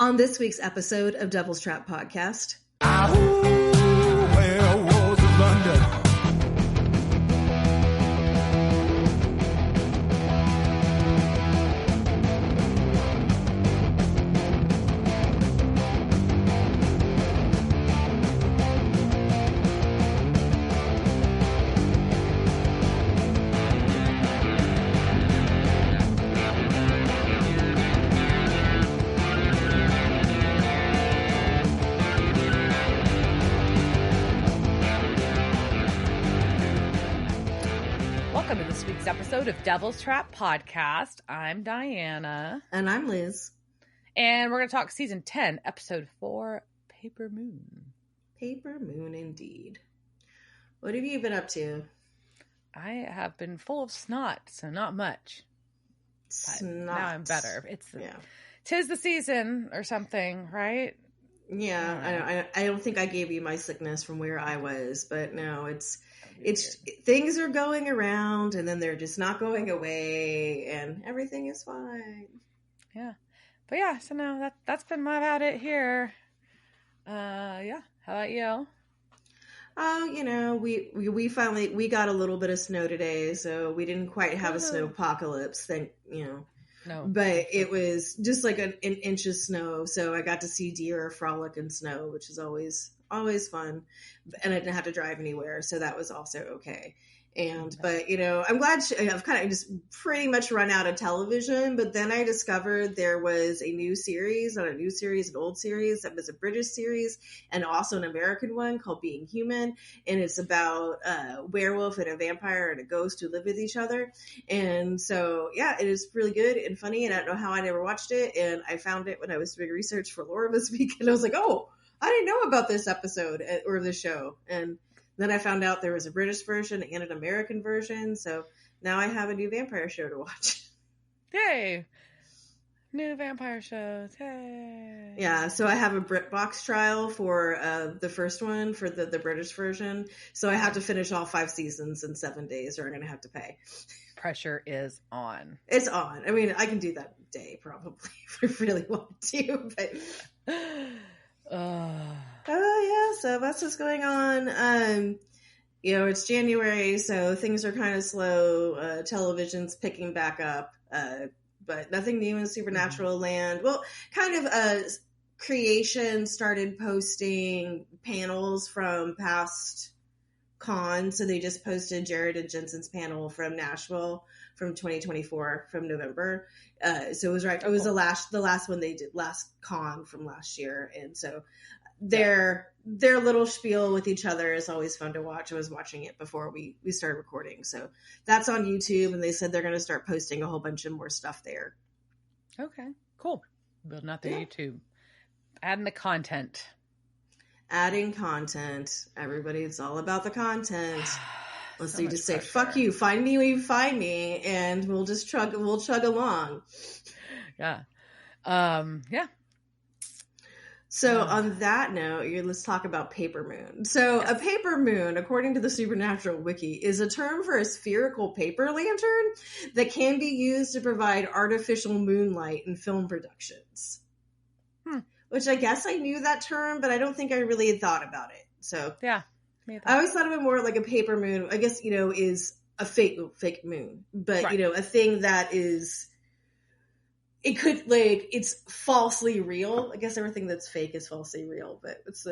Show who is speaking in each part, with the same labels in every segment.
Speaker 1: On this week's episode of Devil's Trap Podcast.
Speaker 2: Werewolves of London.
Speaker 3: Episode of Devil's Trap Podcast. I'm Diana.
Speaker 1: And I'm Liz.
Speaker 3: And we're going to talk season 10, episode 4, Paper Moon.
Speaker 1: Paper Moon, indeed. What have you been up to?
Speaker 3: I have been full of snot, so not much.
Speaker 1: Snot.
Speaker 3: Now I'm better. Tis the season or something, right?
Speaker 1: Yeah, I don't think I gave you my sickness from where I was, but no, it's things are going around and then they're just not going away and everything is fine.
Speaker 3: Yeah. But yeah, so no, that's been about it here. Yeah. How about you?
Speaker 1: Oh, we finally got a little bit of snow today, so we didn't quite have a snow apocalypse, No. But it was just like an inch of snow, so I got to see deer frolic in snow, which is always fun. And I didn't have to drive anywhere, so that was also okay. But I'm glad I've kind of just pretty much run out of television, but then I discovered there was a new series, an old series that was a British series and also an American one called Being Human. And it's about a werewolf and a vampire and a ghost who live with each other. And so, yeah, it is really good and funny. And I don't know how I never watched it. And I found it when I was doing research for Laura this week. And I was like, oh, I didn't know about this episode or this show. And then I found out there was a British version and an American version. So now I have a new vampire show to watch.
Speaker 3: Yay. New vampire shows. Yay.
Speaker 1: Yeah. So I have a BritBox trial for the first one for the British version. So I have to finish all 5 seasons in 7 days or I'm going to have to pay.
Speaker 3: Pressure is on.
Speaker 1: It's on. I mean, I can do that day probably if I really want to. But... Oh yeah, so that's what's going on. It's January, so things are kind of slow. Television's picking back up, but nothing new in Supernatural land. Well, kind of Creation started posting panels from past cons, so they just posted Jared and Jensen's panel from Nashville from 2024 from November. So it was right. It was the last one they did, last con from last year, and so their little spiel with each other is always fun to watch. I was watching it before we started recording, so that's on YouTube, and they said they're going to start posting a whole bunch of more stuff there.
Speaker 3: Okay, cool. Building out the YouTube, adding the content.
Speaker 1: Adding content. Everybody, it's all about the content. Let's
Speaker 3: So
Speaker 1: just say,
Speaker 3: pressure.
Speaker 1: fuck you, find me when you find me, and we'll chug along.
Speaker 3: Yeah. Yeah.
Speaker 1: So on that note, let's talk about Paper Moon. So a paper moon, according to the Supernatural Wiki, is a term for a spherical paper lantern that can be used to provide artificial moonlight in film productions. Which I guess I knew that term, but I don't think I really had thought about it. So
Speaker 3: yeah,
Speaker 1: I always thought of it more like a paper moon. I guess, is a fake moon, but
Speaker 3: right.
Speaker 1: A thing that is, it could it's falsely real. I guess everything that's fake is falsely real, but it's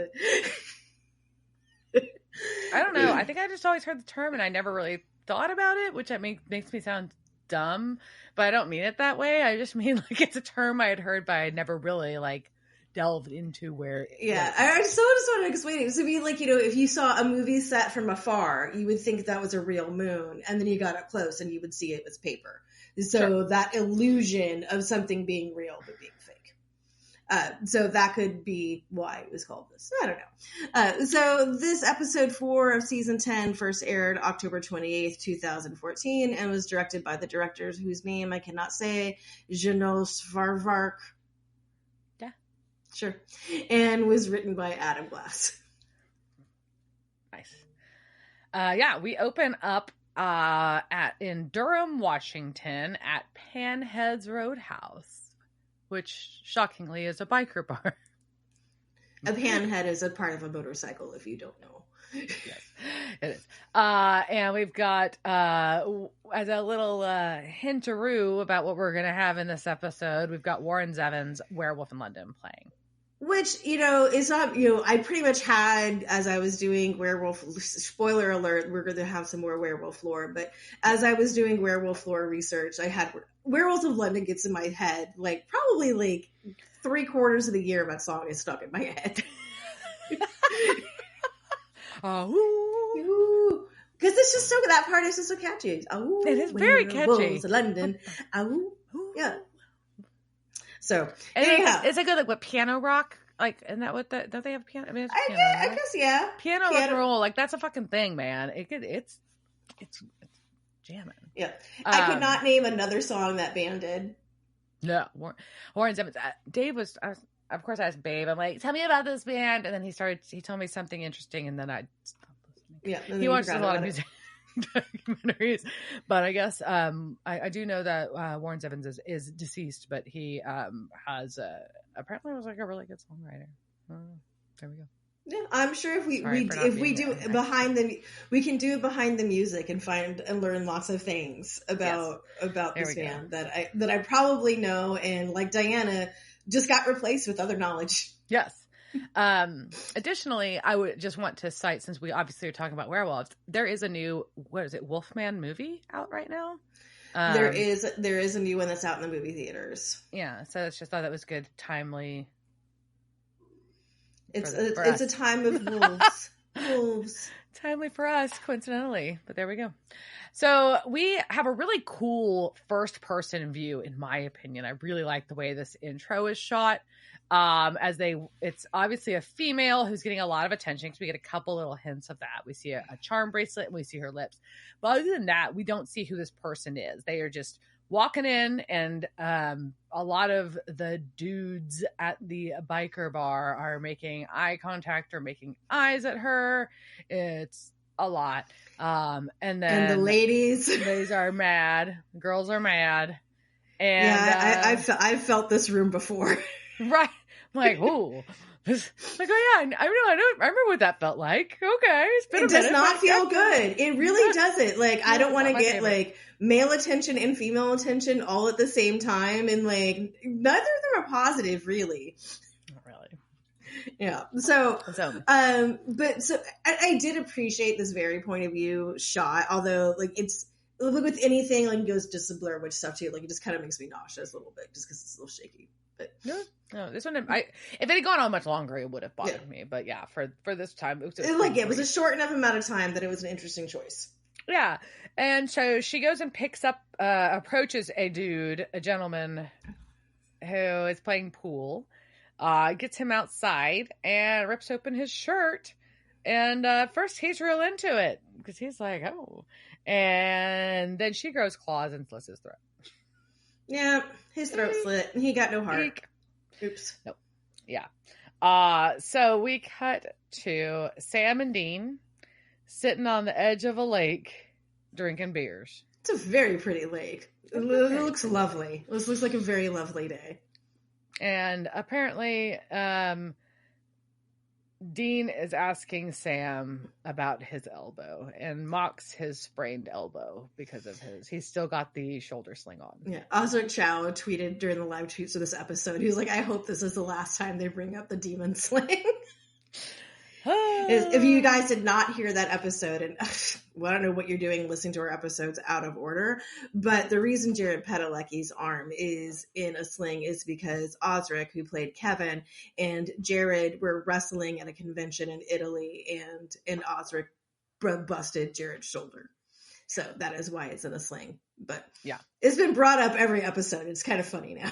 Speaker 3: I don't know. I think I just always heard the term and I never really thought about it, which makes me sound dumb, but I don't mean it that way. I just mean it's a term I had heard, but I never really delved into where.
Speaker 1: Yeah, I just want to explain it. So, if you saw a movie set from afar, you would think that was a real moon, and then you got up close and you would see it was paper. So sure. That illusion of something being real but being fake. So that could be why it was called this. I don't know. So this episode 4 of season 10 first aired October 28th, 2014, and was directed by the directors whose name I cannot say, Janos Varvark.
Speaker 3: Yeah.
Speaker 1: Sure. And was written by Adam Glass.
Speaker 3: Nice. Yeah, we open up in Durham, Washington at Panheads Roadhouse. which shockingly is a biker bar.
Speaker 1: A panhead is a part of a motorcycle, if you don't know.
Speaker 3: Yes, it is. And we've got, as a little hinteroo about what we're going to have in this episode, we've got Warren Zevon's Werewolf in London playing.
Speaker 1: Which, is not, I pretty much had, as I was doing werewolf, spoiler alert, we're going to have some more werewolf lore, but as I was doing werewolf lore research, I had Werewolves of London gets in my head, probably 3/4 of the year that song is stuck in my head. Because it's just that part is just so catchy.
Speaker 3: It is very catchy.
Speaker 1: Werewolves of London. Yeah. So,
Speaker 3: it's a good, what, piano rock? Isn't that what don't they have piano? I mean, it's piano,
Speaker 1: I guess, yeah.
Speaker 3: Piano rock and roll, that's a fucking thing, man. It's jamming.
Speaker 1: Yeah. I could not name another song that band did.
Speaker 3: No. Warren Zevon. Dave was, of course, I asked Babe, I'm like, tell me about this band. And then he told me something interesting, and then I stopped listening. Yeah. He watches a lot of music documentaries. But I guess I do know that Warren Zevon is deceased, but he has apparently was a really good songwriter. There we go.
Speaker 1: Yeah, I'm sure if we do behind we can do it behind the music and find and learn lots of things about this band that I probably know, and like Diana just got replaced with other knowledge.
Speaker 3: Yes. Additionally, I would just want to cite, since we obviously are talking about werewolves, there is a new, Wolfman movie out right now.
Speaker 1: There is a new one that's out in the movie theaters.
Speaker 3: Yeah, so it's just thought that was good, timely.
Speaker 1: It's a time of wolves. Wolves.
Speaker 3: Timely for us, coincidentally, but there we go. So we have a really cool first person view, in my opinion. I really like the way this intro is shot. It's obviously a female who's getting a lot of attention, because we get a couple little hints of that. We see a charm bracelet and we see her lips. But other than that, we don't see who this person is. They are just walking in, and a lot of the dudes at the biker bar are making eye contact or making eyes at her. It's a lot. And then
Speaker 1: the ladies
Speaker 3: are mad. Girls are mad. And
Speaker 1: yeah, I've felt this room before.
Speaker 3: Right. I'm like, ooh. Oh yeah, I remember what that felt like. Okay. It's been a minute.
Speaker 1: It does not feel good. It really doesn't. I don't want to get male attention and female attention all at the same time, and neither of them are positive, really.
Speaker 3: Not really.
Speaker 1: Yeah. So I did appreciate this very point of view shot, although it's with anything it goes just a Blair Witch stuff too. It just kind of makes me nauseous a little bit, just because it's a little shaky. But
Speaker 3: no, this one, if it had gone on much longer, it would have bothered me. But yeah, for this time,
Speaker 1: it was a short enough amount of time that it was an interesting choice.
Speaker 3: Yeah, and so she goes and picks up, approaches a gentleman who is playing pool, gets him outside and rips open his shirt. And first he's real into it, because he's like, oh, and then she grows claws and slits his throat.
Speaker 1: Yeah, his throat slit, and he got no heart.
Speaker 3: Eek.
Speaker 1: Oops.
Speaker 3: Nope. Yeah. So we cut to Sam and Dean sitting on the edge of a lake drinking beers.
Speaker 1: It's a very pretty lake. It looks lovely. This looks like a very lovely day.
Speaker 3: And apparently, Dean is asking Sam about his elbow and mocks his sprained elbow because of he's still got the shoulder sling on.
Speaker 1: Yeah. Osric Chow tweeted during the live tweets of this episode, he was like, I hope this is the last time they bring up the demon sling. If you guys did not hear that episode, and well, I don't know what you're doing listening to our episodes out of order, but the reason Jared Padalecki's arm is in a sling is because Osric, who played Kevin, and Jared were wrestling at a convention in Italy, and Osric busted Jared's shoulder. So that is why it's in a sling. But
Speaker 3: yeah,
Speaker 1: it's been brought up every episode. It's kind of funny now.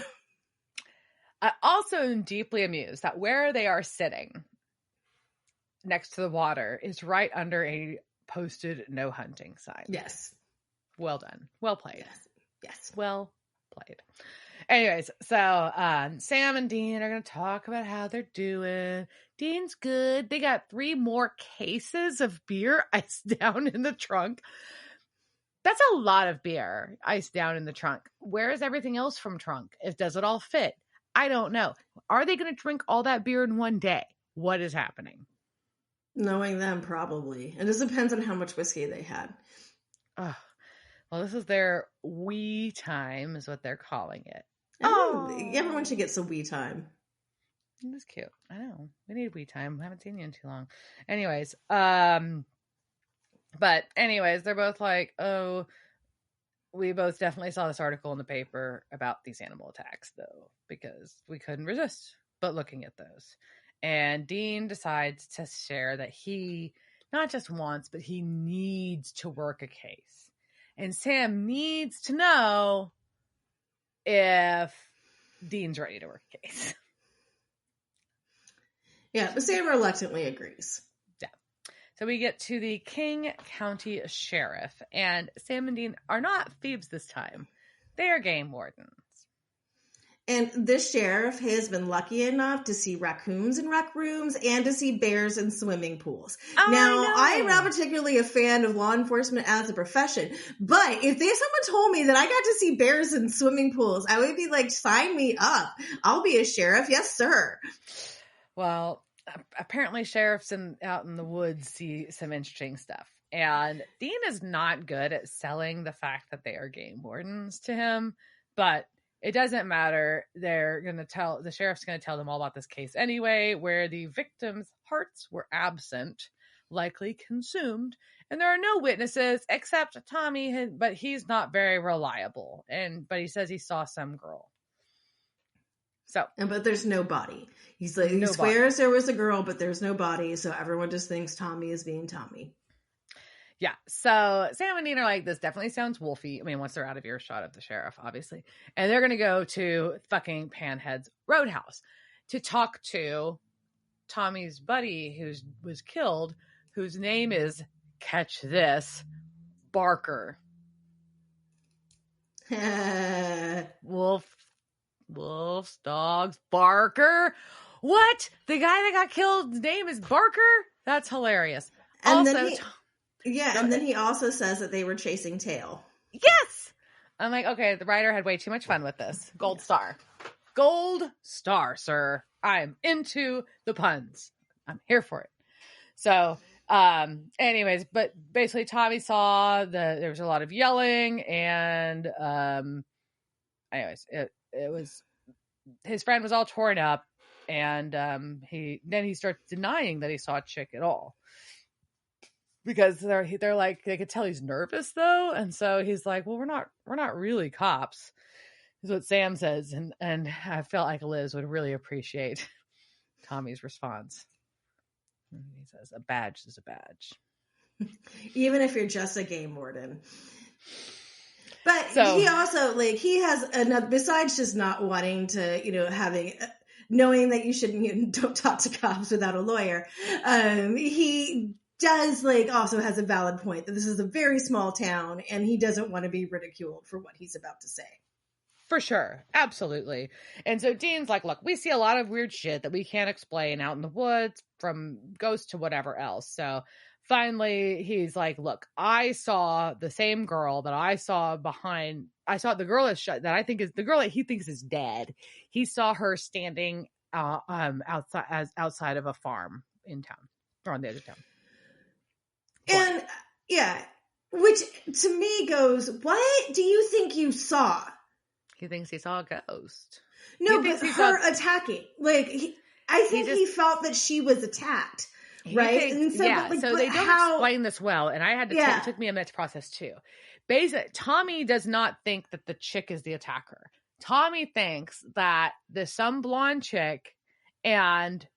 Speaker 3: I also am deeply amused that where they are sitting next to the water is right under a posted no hunting sign.
Speaker 1: Yes.
Speaker 3: Well done. Well played.
Speaker 1: Yes.
Speaker 3: Well played. Anyways, so Sam and Dean are going to talk about how they're doing. Dean's good. They got 3 more cases of beer iced down in the trunk. That's a lot of beer iced down in the trunk. Where is everything else from trunk? Does it all fit? I don't know. Are they going to drink all that beer in one day? What is happening?
Speaker 1: Knowing them, probably. It just depends on how much whiskey they had.
Speaker 3: Oh, well, this is their wee time, is what they're calling it.
Speaker 1: Everyone should get some wee time.
Speaker 3: That's cute. I know. We need wee time. I haven't seen you in too long. Anyways, they're both like, oh, we both definitely saw this article in the paper about these animal attacks, though, because we couldn't resist but looking at those. And Dean decides to share that he not just wants, but he needs to work a case. And Sam needs to know if Dean's ready to work a case.
Speaker 1: Yeah, but Sam reluctantly agrees.
Speaker 3: Yeah. So we get to the King County Sheriff, and Sam and Dean are not thieves this time. They are game wardens.
Speaker 1: And this sheriff has been lucky enough to see raccoons in rec rooms and to see bears in swimming pools. Now, I'm not particularly a fan of law enforcement as a profession, but if someone told me that I got to see bears in swimming pools, I would be like, sign me up. I'll be a sheriff. Yes, sir.
Speaker 3: Well, apparently sheriffs out in the woods see some interesting stuff. And Dean is not good at selling the fact that they are game wardens to him, but it doesn't matter. The sheriff's going to tell them all about this case anyway, where the victims' hearts were absent, likely consumed, and there are no witnesses except Tommy, but he's not very reliable. But he says he saw some girl.
Speaker 1: But there's no body. He swears there was a girl, but there's no body, so everyone just thinks Tommy is being Tommy.
Speaker 3: Yeah, so Sam and Dean are like, this definitely sounds wolfy. I mean, once they're out of earshot of the sheriff, obviously. And they're going to go to fucking Panhead's Roadhouse to talk to Tommy's buddy who was killed, whose name is, catch this, Barker. Wolves, dogs, Barker. What? The guy that got killed's name is Barker? That's hilarious.
Speaker 1: And then he also says that they were chasing tail.
Speaker 3: Yes! I'm like, okay, the writer had way too much fun with this. Gold star. Gold star, sir. I'm into the puns. I'm here for it. So, anyways, but basically Tommy saw there was a lot of yelling, and anyways, it was, his friend was all torn up, and he starts denying that he saw a chick at all. Because they're like, they could tell he's nervous though, and so he's like, well, we're not really cops, is what Sam says, and I felt like Liz would really appreciate Tommy's response. And he says, a badge is a badge,
Speaker 1: even if you're just a game warden. But he also he has another, besides just not wanting to, knowing that you shouldn't, don't talk to cops without a lawyer. He does also has a valid point that this is a very small town and he doesn't want to be ridiculed for what he's about to say.
Speaker 3: For sure. Absolutely. And so Dean's like, look, we see a lot of weird shit that we can't explain out in the woods, from ghosts to whatever else. So finally he's like, look, I saw the same girl that I saw the girl that I think is the girl that he thinks is dead. He saw her standing outside of a farm in town, or on the edge of town.
Speaker 1: And which to me goes, what do you think you saw?
Speaker 3: He thinks he saw a ghost.
Speaker 1: No, but her attacking. I think he felt that she was attacked, right?
Speaker 3: So they don't explain this well, and I had to it took me a minute to process too. Basically, Tommy does not think that the chick is the attacker. Tommy thinks that some blonde chick and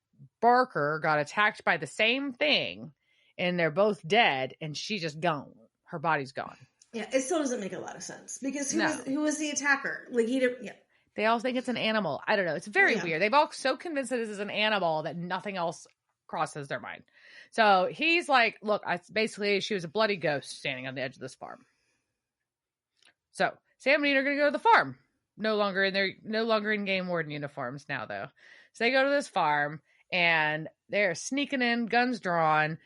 Speaker 3: Barker got attacked by the same thing, and they're both dead, and she's just gone. Her body's gone.
Speaker 1: Yeah, it still doesn't make a lot of sense, because who was the attacker?
Speaker 3: They all think it's an animal. I don't know. It's very weird. They've all so convinced that this is an animal that nothing else crosses their mind. So he's like, look, she was a bloody ghost standing on the edge of this farm. So Sam and Dean are going to go to the farm. No longer in game warden uniforms now, though. So they go to this farm, and they're sneaking in, guns drawn,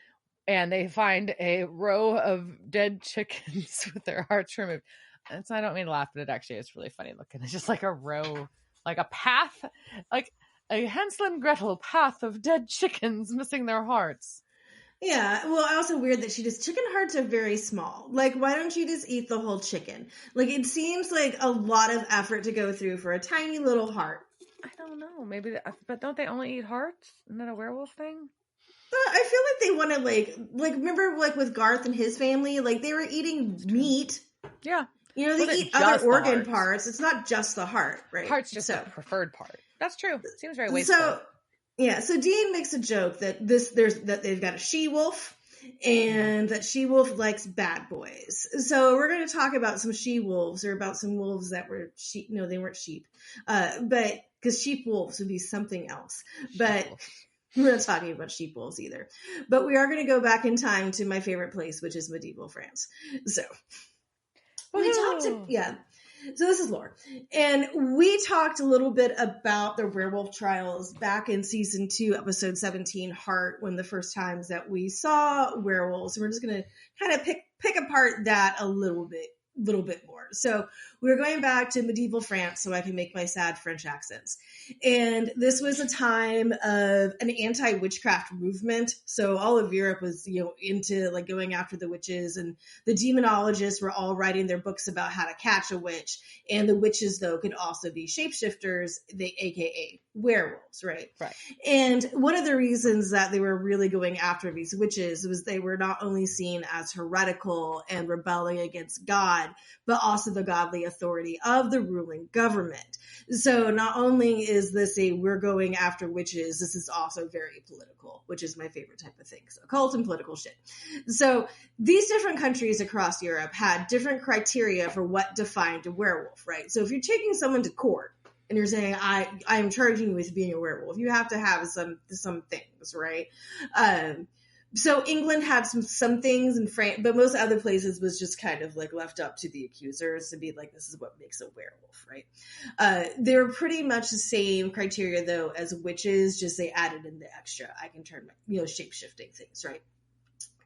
Speaker 3: and they find a row of dead chickens with their hearts removed. And so I don't mean to laugh, but it actually is really funny looking. It's just like a row like a path, like a Hansel and Gretel path of dead chickens missing their hearts.
Speaker 1: Yeah, well, also weird that chicken hearts are very small. Like, why don't you just eat the whole chicken? Like, it seems like a lot of effort to go through for a tiny little heart.
Speaker 3: I don't know, maybe, but don't they only eat hearts? Isn't that a werewolf thing?
Speaker 1: I feel like they want to, like, remember, like, with Garth and his family, like, they were eating meat.
Speaker 3: Yeah.
Speaker 1: You know, they eat other organ parts. It's not just the heart, right?
Speaker 3: Heart's just the preferred part. That's true. Seems very wasteful.
Speaker 1: So Dean makes a joke that they've got a she-wolf, and that she-wolf likes bad boys. So we're going to talk about some she-wolves, or about some wolves that were sheep. No, they weren't sheep. But, because sheep-wolves would be something else. But we're not talking about sheep-wolves either. But we are going to go back in time to my favorite place, which is medieval France. So, so this is lore. And we talked a little bit about the Werewolf Trials back in season 2, episode 17, Heart, when the first times that we saw werewolves. We're just going to kind of pick apart that a little bit more. So we're going back to medieval France so I can make my sad French accents. And this was a time of an anti-witchcraft movement. So all of Europe was, into like going after the witches, and the demonologists were all writing their books about how to catch a witch. And the witches, though, could also be shapeshifters, aka werewolves, right?
Speaker 3: Right.
Speaker 1: And one of the reasons that they were really going after these witches was they were not only seen as heretical and rebelling against God, but also the godly authority of the ruling government. So not only is this we're going after witches, this is also very political, which is my favorite type of thing. So cult and political shit. So these different countries across Europe had different criteria for what defined a werewolf, right? So if you're taking someone to court and you're saying, I am charging you with being a werewolf, you have to have some things, right? So England had some things, in France, but most other places was just kind of like left up to the accusers to be like, this is what makes a werewolf, right? They're pretty much the same criteria though as witches, just they added in the extra. I can turn shape-shifting things, right?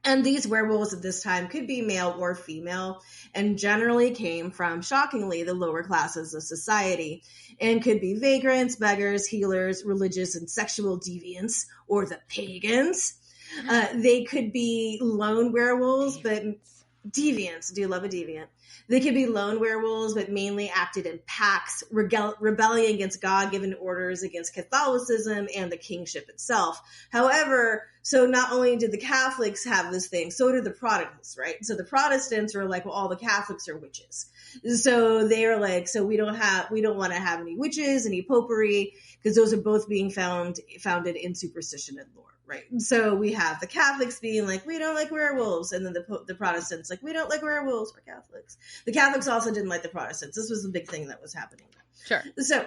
Speaker 1: And these werewolves at this time could be male or female, and generally came from, shockingly, the lower classes of society, and could be vagrants, beggars, healers, religious and sexual deviants, or the pagans. They could be lone werewolves, but deviants. Do you love a deviant? They could be lone werewolves, but mainly acted in packs, rebelling against God-given orders, against Catholicism and the kingship itself. However, so not only did the Catholics have this thing, so did the Protestants, right? So the Protestants were like, well, all the Catholics are witches. So they are like, so we don't want to have any witches, any popery, because those are both being founded in superstition and lore. Right. So we have the Catholics being like, we don't like werewolves. And then the Protestants like, we don't like werewolves. We're Catholics. The Catholics also didn't like the Protestants. This was the big thing that was happening.
Speaker 3: Sure.
Speaker 1: So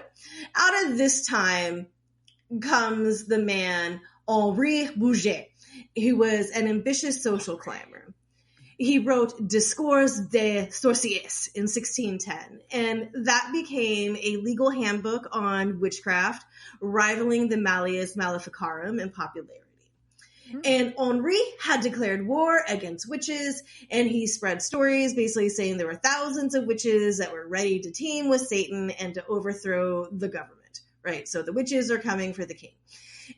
Speaker 1: out of this time comes the man, Henri Bouget, who was an ambitious social climber. He wrote Discours des Sorciers in 1610, and that became a legal handbook on witchcraft, rivaling the Malleus Maleficarum in popularity. And Henri had declared war against witches, and he spread stories basically saying there were thousands of witches that were ready to team with Satan and to overthrow the government, right? So the witches are coming for the king.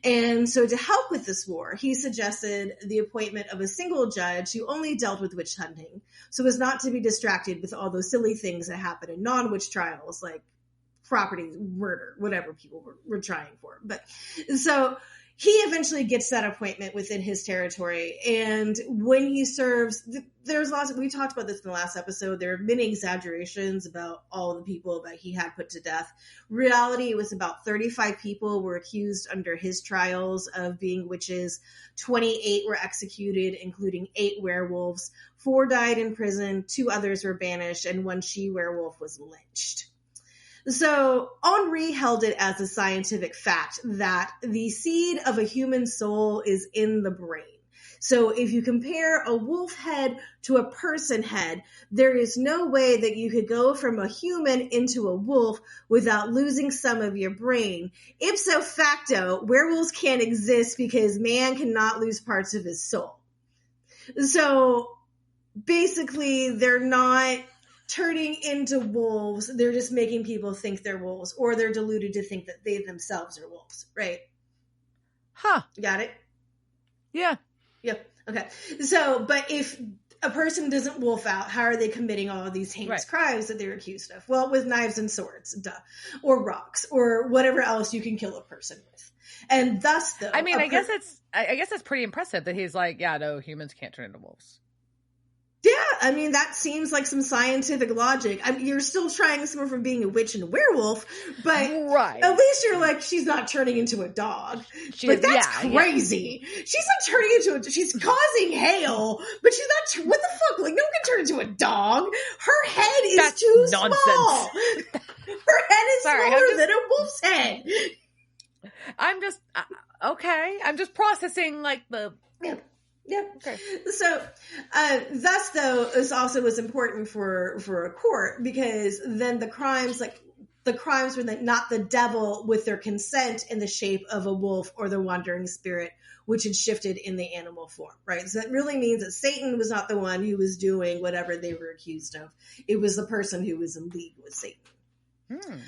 Speaker 1: And so to help with this war, he suggested the appointment of a single judge who only dealt with witch hunting, so as not to be distracted with all those silly things that happen in non-witch trials, like property, murder, whatever people were trying for. But so he eventually gets that appointment within his territory. And when he serves, there's lots we talked about this in the last episode. There are many exaggerations about all the people that he had put to death. Reality, it was about 35 people were accused under his trials of being witches. 28 were executed, including 8 werewolves. 4 died in prison. 2 others were banished, and 1 she-werewolf was lynched. So Henri held it as a scientific fact that the seed of a human soul is in the brain. So if you compare a wolf head to a person head, there is no way that you could go from a human into a wolf without losing some of your brain. Ipso facto, werewolves can't exist because man cannot lose parts of his soul. So basically, they're not turning into wolves. They're just making people think they're wolves, or they're deluded to think that they themselves are wolves, right?
Speaker 3: Huh.
Speaker 1: Got it?
Speaker 3: Yeah.
Speaker 1: Yep. Okay. So, but if a person doesn't wolf out, how are they committing all of these heinous crimes that they're accused of? Well, with knives and swords, duh, or rocks, or whatever else you can kill a person with. And thus, though,
Speaker 3: I mean, I guess that's pretty impressive that he's like, yeah, no, humans can't turn into wolves.
Speaker 1: Yeah, I mean, that seems like some scientific logic. I mean, you're still trying someone from being a witch and a werewolf, but at least you're like, she's not turning into a dog. Like, that's crazy. Yeah. She's not turning into she's causing hail, but she's not, what the fuck? Like, no one can turn into a dog. Her head is too nonsense. Small. Her head is smaller than a wolf's head.
Speaker 3: I'm just, okay. I'm just processing, like, the...
Speaker 1: Yeah. Okay. So, thus, though, this also was important for a court, because then the crimes were not the devil with their consent in the shape of a wolf or the wandering spirit, which had shifted in the animal form, right? So that really means that Satan was not the one who was doing whatever they were accused of. It was the person who was in league with Satan.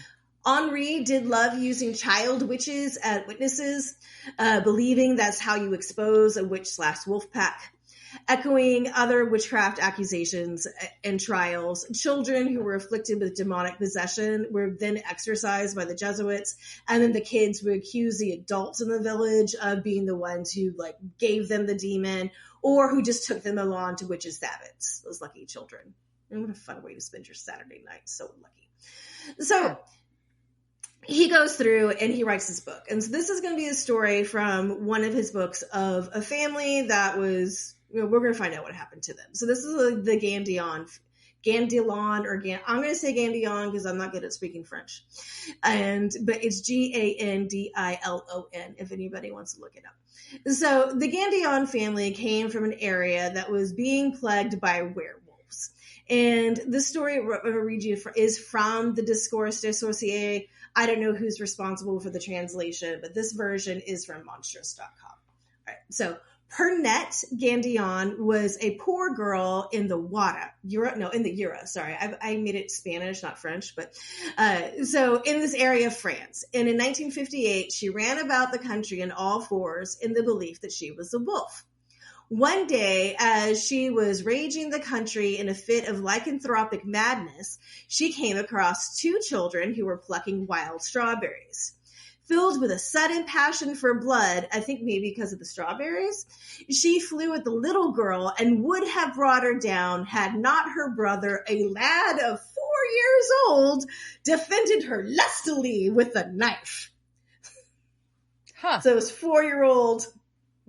Speaker 1: Henri did love using child witches as witnesses, believing that's how you expose a witch/wolf pack. Echoing other witchcraft accusations and trials, children who were afflicted with demonic possession were then exorcised by the Jesuits, and then the kids would accuse the adults in the village of being the ones who gave them the demon, or who just took them along to witches' sabbaths. Those lucky children. And what a fun way to spend your Saturday night. So lucky. So he goes through and he writes this book. And so this is going to be a story from one of his books of a family that was, we're going to find out what happened to them. So this is the Gandilon, or I'm going to say Gandilon because I'm not good at speaking French. But it's Gandilon if anybody wants to look it up. So the Gandilon family came from an area that was being plagued by werewolves. And this story I'm going to read you is from the Discours des Sorciers. I don't know who's responsible for the translation, but this version is from monstrosity.com. All right. So Pernette Gandilon was a poor girl in the Jura. Sorry, I made it Spanish, not French, but so in this area of France. And in 1958, she ran about the country on all fours in the belief that she was a wolf. One day, as she was raging the country in a fit of lycanthropic madness, she came across two children who were plucking wild strawberries. Filled with a sudden passion for blood, I think maybe because of the strawberries, she flew at the little girl and would have brought her down had not her brother, a lad of 4 years old, defended her lustily with a knife. So his 4-year-old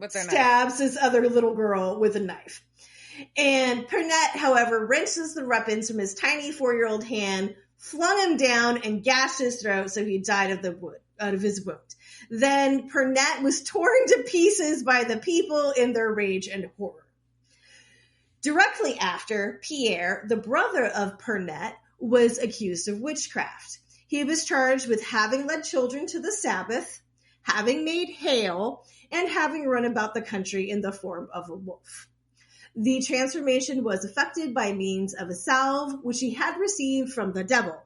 Speaker 1: stabs his other little girl with a knife. And Pernette, however, wrenches the weapons from his tiny 4-year-old hand, flung him down, and gashed his throat so he died out of his wound. Then Pernette was torn to pieces by the people in their rage and horror. Directly after, Pierre, the brother of Pernette, was accused of witchcraft. He was charged with having led children to the Sabbath, having made hail, and having run about the country in the form of a wolf. The transformation was effected by means of a salve, which he had received from the devil.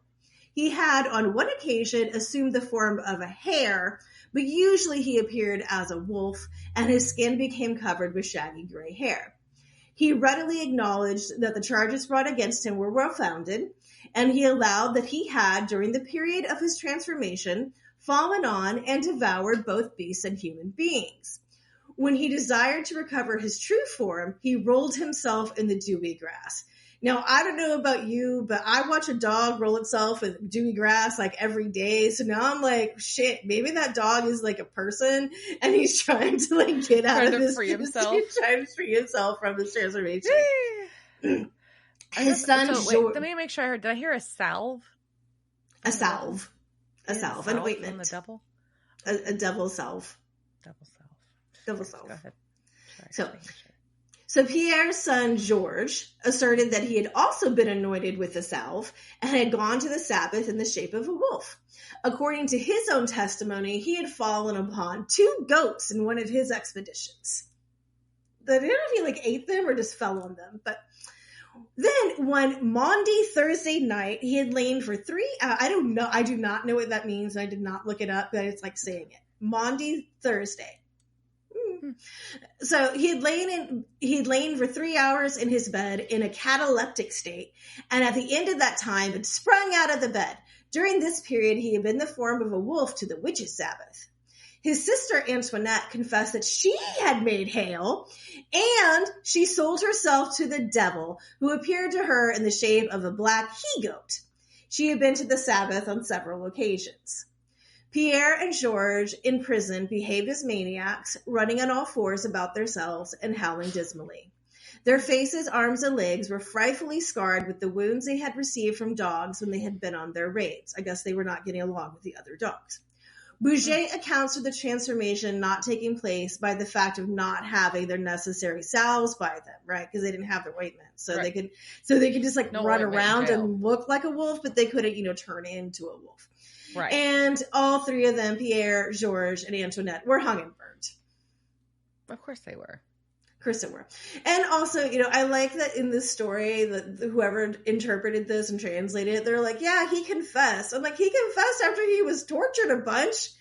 Speaker 1: He had, on one occasion, assumed the form of a hare, but usually he appeared as a wolf, and his skin became covered with shaggy gray hair. He readily acknowledged that the charges brought against him were well-founded, and he allowed that he had, during the period of his transformation, fallen on and devoured both beasts and human beings. When he desired to recover his true form, he rolled himself in the dewy grass. Now, I don't know about you, but I watch a dog roll itself in dewy grass every day. So now I'm like, shit, maybe that dog is a person and he's trying to get out of this. He's trying to free himself from his transformation. His son,
Speaker 3: wait, let me make sure I heard. Did I hear a salve?
Speaker 1: A salve. A salve. An ointment.
Speaker 3: From the devil?
Speaker 1: A devil salve.
Speaker 3: Devil salve. Go ahead.
Speaker 1: So Pierre's son, George, asserted that he had also been anointed with the salve and had gone to the Sabbath in the shape of a wolf. According to his own testimony, he had fallen upon 2 goats in one of his expeditions. I don't know if he ate them or just fell on them, but Then one Maundy Thursday night, he had lain for 3 hours. I don't know. I do not know what that means. I did not look it up, but it's like saying it. Maundy Thursday. So he had lain for 3 hours in his bed in a cataleptic state, and at the end of that time had sprung out of the bed. During this period, he had been the form of a wolf to the witches' Sabbath. His sister Antoinette confessed that she had made hail, and she sold herself to the devil, who appeared to her in the shape of a black he-goat. She had been to the Sabbath on several occasions. Pierre and Georges, in prison, behaved as maniacs, running on all fours about their cells and howling dismally. Their faces, arms, and legs were frightfully scarred with the wounds they had received from dogs when they had been on their raids. I guess they were not getting along with the other dogs. Bouget accounts for the transformation not taking place by the fact of not having their necessary salves by them, right? Because they didn't have their ointment, so they could just like run around and look like a wolf, but they couldn't, turn into a wolf.
Speaker 3: Right.
Speaker 1: And all 3 of them, Pierre, Georges, and Antoinette, were hung and burned.
Speaker 3: Of course they were.
Speaker 1: Of course they were. And also, I like that in this story, that whoever interpreted this and translated it, they're like, yeah, he confessed. I'm like, he confessed after he was tortured a bunch.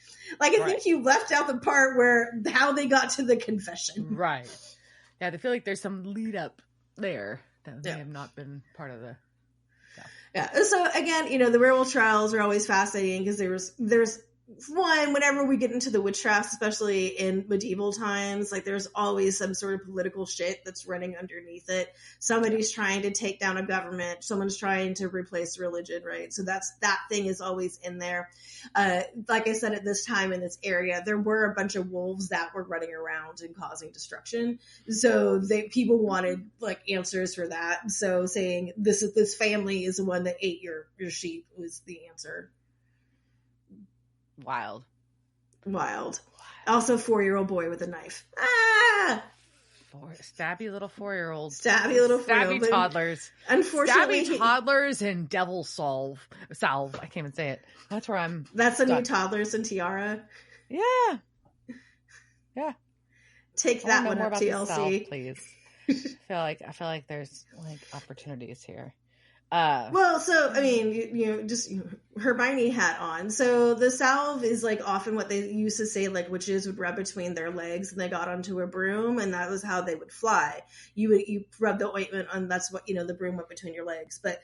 Speaker 1: Like, I think you left out the part where how they got to the confession.
Speaker 3: Right. Yeah, I feel like there's some lead up there that may have not been part of the...
Speaker 1: Yeah. So again, the werewolf trials are always fascinating because there's one, whenever we get into the witchcraft, especially in medieval times, like there's always some sort of political shit that's running underneath it. Somebody's trying to take down a government. Someone's trying to replace religion, right? So that thing is always in there. Like I said, at this time in this area, there were a bunch of wolves that were running around and causing destruction. So people wanted like answers for that. So saying this family is the one that ate your sheep was the answer.
Speaker 3: Wild.
Speaker 1: Also, 4-year-old boy with a knife. Ah!
Speaker 3: Stabby little 4-year-olds.
Speaker 1: Stabby
Speaker 3: toddlers.
Speaker 1: Unfortunately,
Speaker 3: stabby toddlers and devil salve. I can't even say it. That's where I'm.
Speaker 1: That's the new Toddlers and Tiara.
Speaker 3: Yeah.
Speaker 1: Take that one up, TLC,
Speaker 3: South, please. I feel like there's like opportunities here.
Speaker 1: Hermione hat on. So the salve is like often what they used to say, like witches would rub between their legs and they got onto a broom, and that was how they would fly. You rub the ointment on, that's what, the broom went between your legs. But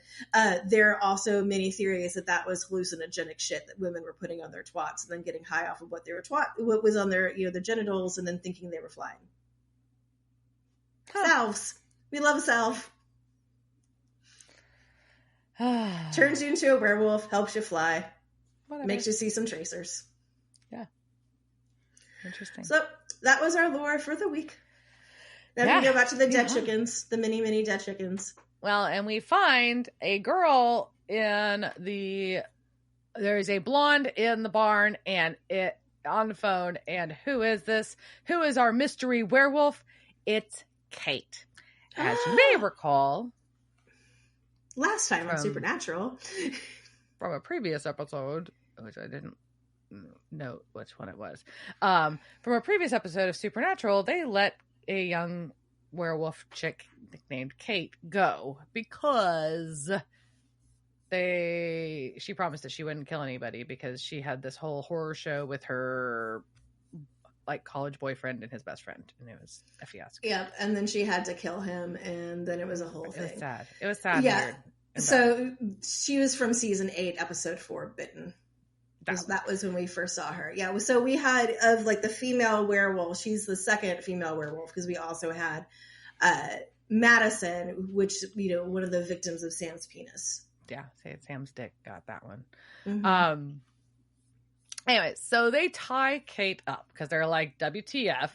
Speaker 1: there are also many theories that was hallucinogenic shit that women were putting on their twats and then getting high off of what was on their, their genitals, and then thinking they were flying. Salves. We love a salve. Turns you into a werewolf, helps you fly. Whatever. Makes you see some tracers.
Speaker 3: Yeah. Interesting.
Speaker 1: So that was our lore for the week. Then we go back to the dead chickens, the mini dead chickens.
Speaker 3: Well, and we find a girl there's a blonde in the barn and on the phone. And who is this? Who is our mystery werewolf? It's Kate. As you may recall,
Speaker 1: last time on Supernatural,
Speaker 3: from a previous episode, which I didn't note which one it was, from a previous episode of Supernatural, they let a young werewolf chick named Kate go because she promised that she wouldn't kill anybody because she had this whole horror show with her like college boyfriend and his best friend, and it was a fiasco.
Speaker 1: Yeah, and then she had to kill him, and then it was a whole thing.
Speaker 3: It was sad.
Speaker 1: Yeah. So she was from season 8, episode 4, Bitten. That was when we first saw her. Yeah. So we had of like the female werewolf. She's the second female werewolf because we also had Madison, which one of the victims of Sam's penis.
Speaker 3: Yeah, Sam's dick got that one.
Speaker 1: Mm-hmm.
Speaker 3: Anyway, so they tie Kate up because they're like, WTF.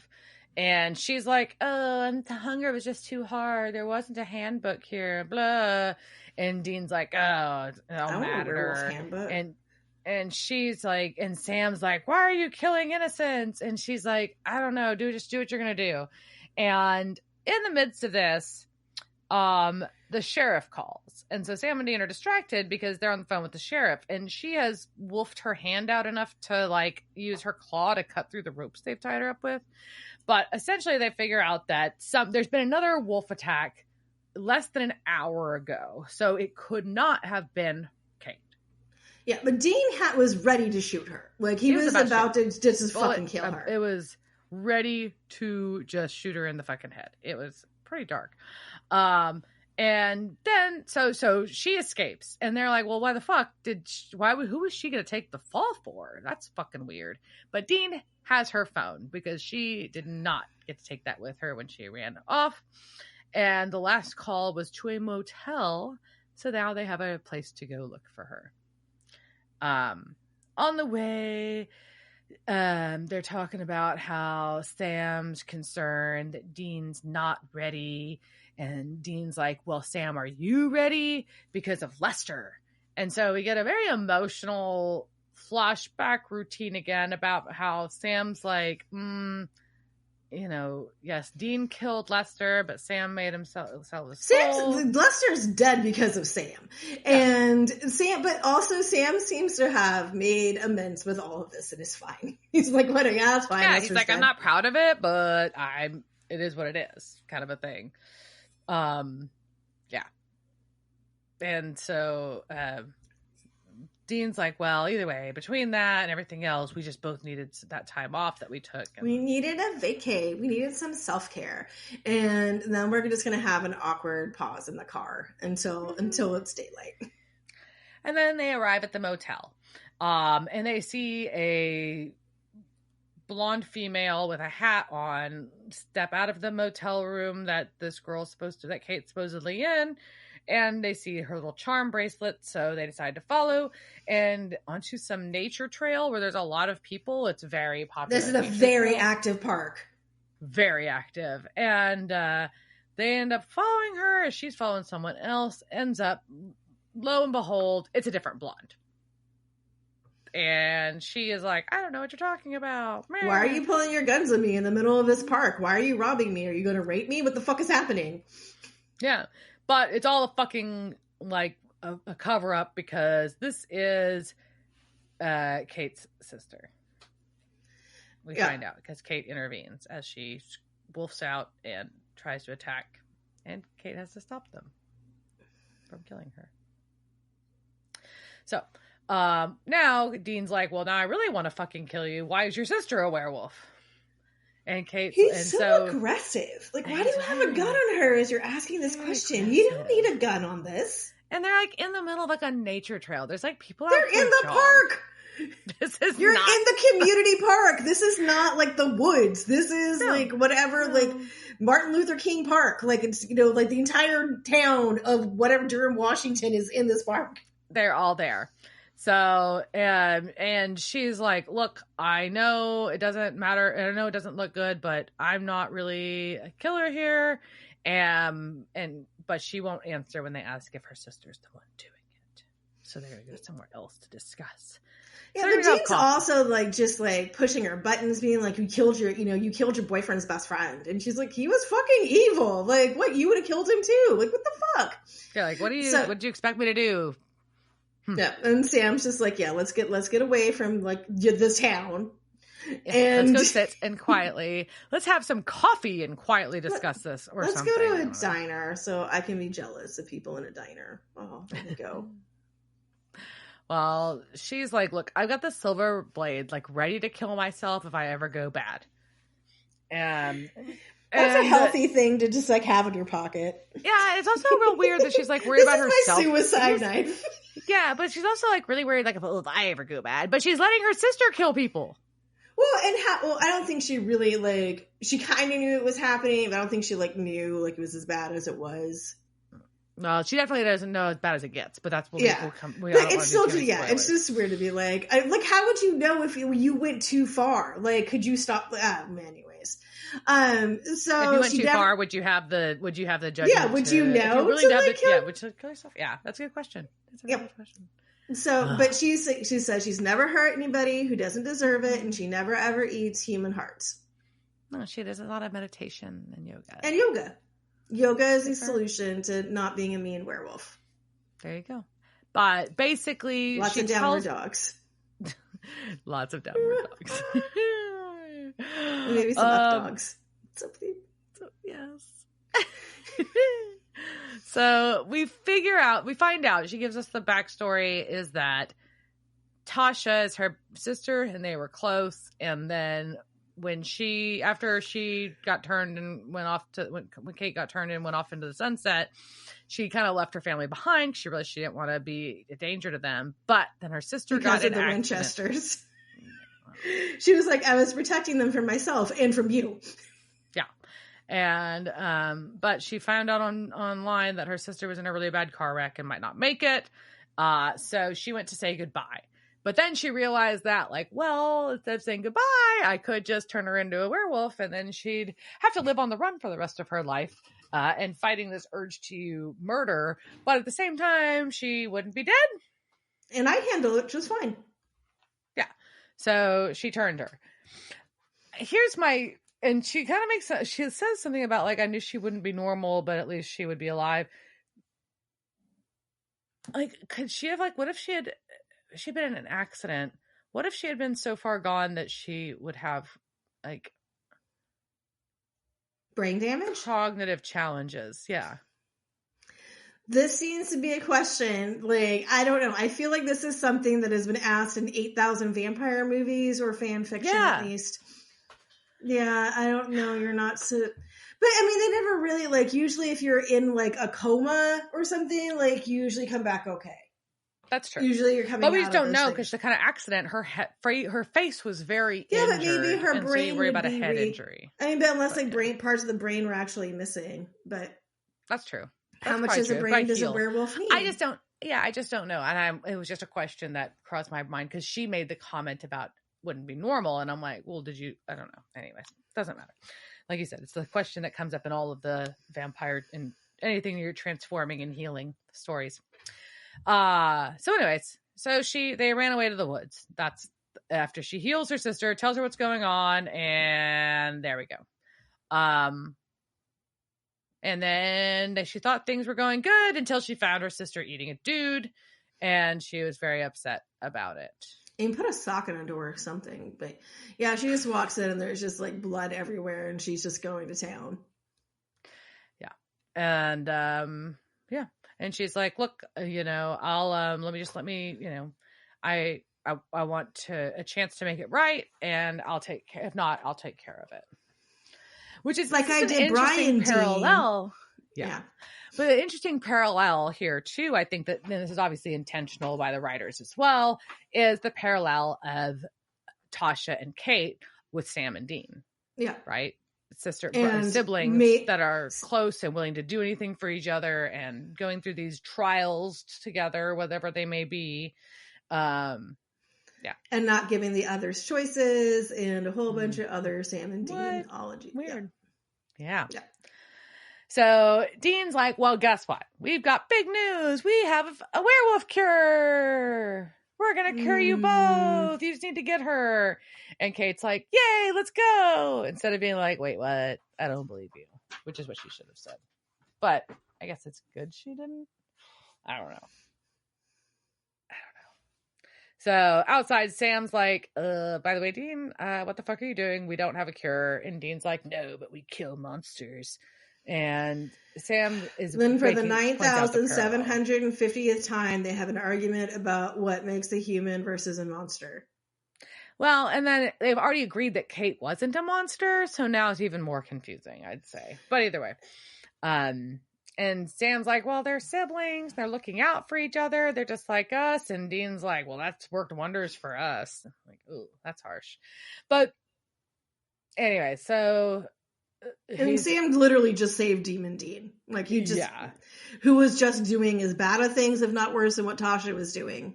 Speaker 3: And she's like, the hunger was just too hard. There wasn't a handbook here, blah. And Dean's like, it don't matter.
Speaker 1: Handbook.
Speaker 3: And she's like, and Sam's like, why are you killing innocents? And she's like, I don't know, just do what you're going to do. And in the midst of this, the sheriff calls. And so Sam and Dean are distracted because they're on the phone with the sheriff, and she has wolfed her hand out enough to like use her claw to cut through the ropes they've tied her up with. But essentially they figure out that there's been another wolf attack less than an hour ago. So it could not have been Kate.
Speaker 1: Yeah, but Dean was ready to shoot her. Like, he was about to just fucking kill her.
Speaker 3: It was ready to just shoot her in the fucking head. It was pretty dark. And then, so she escapes, and they're like, well, why the fuck who was she going to take the fall for? That's fucking weird. But Dean has her phone because she did not get to take that with her when she ran off. And the last call was to a motel. So now they have a place to go look for her. On the way, they're talking about how Sam's concerned that Dean's not ready. And Dean's like, well, Sam, are you ready? Because of Lester. And so we get a very emotional flashback routine again about how Sam's like, yes, Dean killed Lester, but Sam made him sell his soul.
Speaker 1: Lester's dead because of Sam. And but also Sam seems to have made amends with all of this and is fine. He's like, what? Yeah, that's fine.
Speaker 3: Yeah,
Speaker 1: Lester's
Speaker 3: he's like,
Speaker 1: dead.
Speaker 3: I'm not proud of it, but it is what it is, kind of a thing. Yeah. And so, Dean's like, well, either way, between that and everything else, we just both needed that time off that we took.
Speaker 1: We needed a vacay. We needed some self-care. And then we're just going to have an awkward pause in the car until it's daylight.
Speaker 3: And then they arrive at the motel. And they see a blonde female with a hat on step out of the motel room that Kate's supposedly in, and they see her little charm bracelet, so they decide to follow and onto some nature trail where there's a lot of people. It's very popular.
Speaker 1: This is a very active park.
Speaker 3: Very active. And they end up following her as she's following someone else. Ends up, lo and behold, it's a different blonde. And she is like, I don't know what you're talking about. Man.
Speaker 1: Why are you pulling your guns on me in the middle of this park? Why are you robbing me? Are you going to rape me? What the fuck is happening?
Speaker 3: Yeah. But it's all a fucking, like, a cover-up because this is Kate's sister. We find out because Kate intervenes as she wolfs out and tries to attack. And Kate has to stop them from killing her. So... now Dean's like, well, now I really want to fucking kill you. Why is your sister a werewolf? And Kate's
Speaker 1: so aggressive. Like, why do you have a gun on her as you're asking this question? Aggressive. You don't need a gun on this.
Speaker 3: And they're like in the middle of like a nature trail. There's like people out
Speaker 1: there. They're in the park. You're in the community park. This is not like the woods. This is like whatever, like Martin Luther King Park. Like, it's, like the entire town of whatever Durham, Washington is in this park.
Speaker 3: They're all there. So, and she's like, look, I know it doesn't matter. I know it doesn't look good, but I'm not really a killer here. But she won't answer when they ask if her sister's the one doing it. So they're going to go somewhere else to discuss.
Speaker 1: Yeah, but Dean's also like just like pushing her buttons, being like, you killed your boyfriend's best friend. And she's like, he was fucking evil. Like, what? You would have killed him too. Like, what the fuck?
Speaker 3: Yeah, like, what do you expect me to do?
Speaker 1: Yeah, and Sam's just like, yeah, let's get away from like this town, and
Speaker 3: let's go sit and quietly. Let's have some coffee and quietly discuss this. Or
Speaker 1: let's
Speaker 3: something.
Speaker 1: Go to a diner so I can be jealous of people in a diner. Oh, there we go.
Speaker 3: Well, she's like, look, I've got the silver blade, like ready to kill myself if I ever go bad. That's
Speaker 1: a healthy thing to just like have in your pocket.
Speaker 3: Yeah, it's also real weird that she's like worried about herself.
Speaker 1: My suicide knife.
Speaker 3: Yeah, but she's also like really worried, like if I ever go bad. But she's letting her sister kill people.
Speaker 1: Well, I don't think she really she kind of knew it was happening, but I don't think she knew it was as bad as it was.
Speaker 3: No, she definitely doesn't know as bad as it gets. But that's what
Speaker 1: it's still it's just weird to be like how would you know if you went too far? Like, could you stop? Anyways. So
Speaker 3: if you went too far, would you have the judgment?
Speaker 1: Yeah, would you know?
Speaker 3: Would you kill yourself? Yeah, that's a good question. That's a good question.
Speaker 1: So, but she says she's never hurt anybody who doesn't deserve it, and she never ever eats human hearts.
Speaker 3: No, she does a lot of meditation and yoga.
Speaker 1: And yoga. Yoga is the solution to not being a mean werewolf.
Speaker 3: There you go. But basically,
Speaker 1: lots of downward dogs.
Speaker 3: Lots of downward dogs.
Speaker 1: Maybe some up dogs.
Speaker 3: Yes. So we find out, she gives us the backstory is that Tasha is her sister and they were close. And then after she got turned and went off when Kate got turned and went off into the sunset, she kind of left her family behind. She realized she didn't want to be a danger to them. But then her sister got in an accident.
Speaker 1: Winchesters. She was like, I was protecting them from myself and from you.
Speaker 3: Yeah. And, but she found out online that her sister was in a really bad car wreck and might not make it. So she went to say goodbye. But then she realized that, like, well, instead of saying goodbye, I could just turn her into a werewolf and then she'd have to live on the run for the rest of her life and fighting this urge to murder. But at the same time, she wouldn't be dead.
Speaker 1: And I'd handle it just fine.
Speaker 3: Yeah. So she turned her. And she kind of she says something about, like, I knew she wouldn't be normal, but at least she would be alive. Like, could she have, like, what if she'd been in an accident? What if she had been so far gone that she would have, like,
Speaker 1: brain damage?
Speaker 3: Cognitive challenges. Yeah.
Speaker 1: This seems to be a question. Like, I don't know. I feel like this is something that has been asked in 8,000 vampire movies or fan fiction, at least. Yeah, I don't know. You're not so... But, I mean, they never really, like, usually if you're in, like, a coma or something, like, you usually come back okay.
Speaker 3: That's true.
Speaker 1: Usually you're coming
Speaker 3: but we just don't know,
Speaker 1: because
Speaker 3: the kind of accident, her face was very injured.
Speaker 1: But maybe her brain
Speaker 3: so you worry about a head injury.
Speaker 1: I mean, but unless, like, parts of the brain were actually missing. But
Speaker 3: that's true.
Speaker 1: How much does a brain does a werewolf need?
Speaker 3: I just don't know. And it was just a question that crossed my mind because she made the comment about wouldn't be normal. And I'm like, well, I don't know. Anyways, doesn't matter. Like you said, it's the question that comes up in all of the vampire and anything you're transforming and healing stories. So anyways, they ran away to the woods. That's after she heals her sister, tells her what's going on. And there we go. And then she thought things were going good until she found her sister eating a dude, and she was very upset about it.
Speaker 1: And put a sock in her door or something. But yeah, she just walks in and there's just like blood everywhere, and she's just going to town.
Speaker 3: Yeah. And yeah. And she's like, look, I'll I want a chance to make it right, and if not, I'll take care of it. Which is
Speaker 1: like I did Brian
Speaker 3: parallel. Yeah. But an interesting parallel here too, I think that, and this is obviously intentional by the writers as well, is the parallel of Tasha and Kate with Sam and Dean.
Speaker 1: Yeah.
Speaker 3: Right? Siblings that are close and willing to do anything for each other and going through these trials together, whatever they may be. Yeah.
Speaker 1: And not giving the others choices and a whole bunch of other Sam and Dean-ology.
Speaker 3: Weird. Yeah. So Dean's like, well, guess what? We've got big news. We have a werewolf cure. We're going to cure you both. You just need to get her. And Kate's like, yay, let's go. Instead of being like, wait, what? I don't believe you. Which is what she should have said. But I guess it's good she didn't. I don't know. So outside, Sam's like, by the way, Dean, what the fuck are you doing? We don't have a cure. And Dean's like, no, but we kill monsters. And Sam is
Speaker 1: then for the 9,750th time, they have an argument about what makes a human versus a monster.
Speaker 3: Well, and then they've already agreed that Kate wasn't a monster, so now it's even more confusing, I'd say. But either way. And Sam's like, well, they're siblings. They're looking out for each other. They're just like us. And Dean's like, well, that's worked wonders for us. I'm like, ooh, that's harsh. But anyway, so...
Speaker 1: And Sam literally just saved Demon Dean. Like, he just... Yeah. Who was just doing as bad of things, if not worse, than what Tasha was doing.